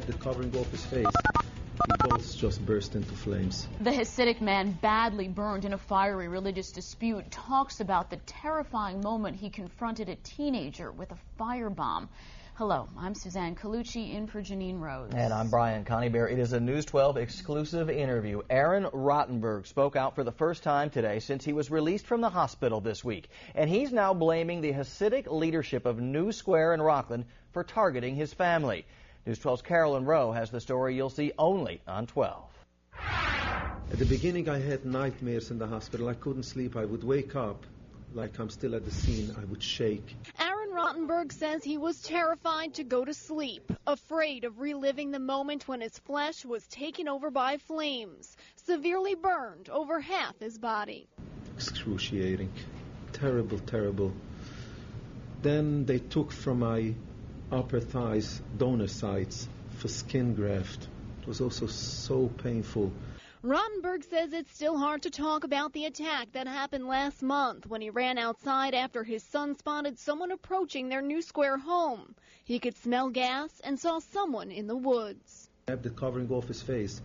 the covering off his face, we both just burst into flames. The Hasidic man, badly burned in a fiery religious dispute, talks about the terrifying moment he confronted a teenager with a firebomb. Hello, I'm Suzanne Colucci in for Janine Rose. And I'm Brian Coneybear. It is a News 12 exclusive interview. Aron Rottenberg spoke out for the first time today since he was released from the hospital this week. And he's now blaming the Hasidic leadership of New Square in Rockland for targeting his family. News 12's Carolyn Rowe has the story you'll see only on 12. At the beginning, I had nightmares in the hospital. I couldn't sleep. I would wake up like I'm still at the scene. I would shake. Aron Rottenberg says he was terrified to go to sleep, afraid of reliving the moment when his flesh was taken over by flames, severely burned over half his body. Excruciating. Terrible, terrible. Then they took from my upper thighs donor sites for skin graft. It was also so painful. Rottenberg says it's still hard to talk about the attack that happened last month when he ran outside after his son spotted someone approaching their New Square home. He could smell gas and saw someone in the woods. At the covering off his face,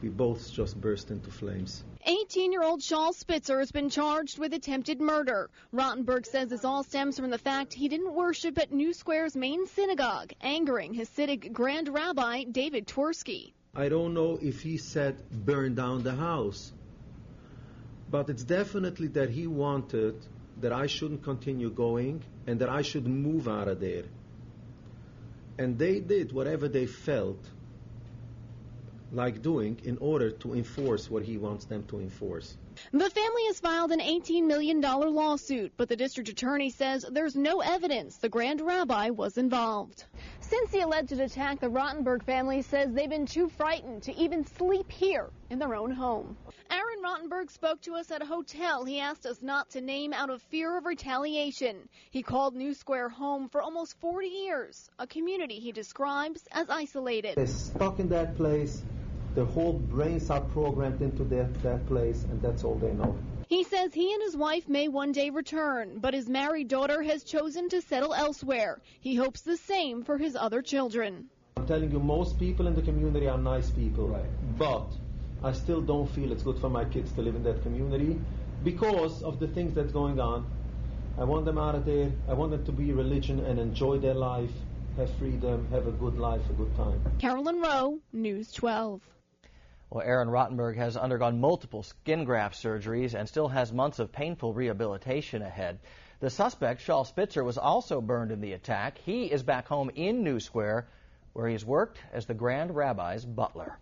we both just burst into flames. 18-year-old Shaul Spitzer has been charged with attempted murder. Rottenberg says this all stems from the fact he didn't worship at New Square's main synagogue, angering Hasidic Grand Rabbi David Twersky. I don't know if he said burn down the house, but it's definitely that he wanted that I shouldn't continue going and that I should move out of there. And they did whatever they felt like doing in order to enforce what he wants them to enforce. The family has filed an $18 million lawsuit, but the district attorney says there's no evidence the Grand Rabbi was involved. Since the alleged attack, the Rottenberg family says they've been too frightened to even sleep here in their own home. Aron Rottenberg spoke to us at a hotel he asked us not to name out of fear of retaliation. He called New Square home for almost 40 years, a community he describes as isolated. They're stuck in that place. Their whole brains are programmed into that place, and that's all they know. He says he and his wife may one day return, but his married daughter has chosen to settle elsewhere. He hopes the same for his other children. I'm telling you, most people in the community are nice people, right? But I still don't feel it's good for my kids to live in that community because of the things that's going on. I want them out of there. I want them to be religion and enjoy their life, have freedom, have a good life, a good time. Carolyn Rowe, News 12. Well, Aron Rottenberg has undergone multiple skin graft surgeries and still has months of painful rehabilitation ahead. The suspect, Shaul Spitzer, was also burned in the attack. He is back home in New Square, where he's worked as the Grand Rabbi's butler.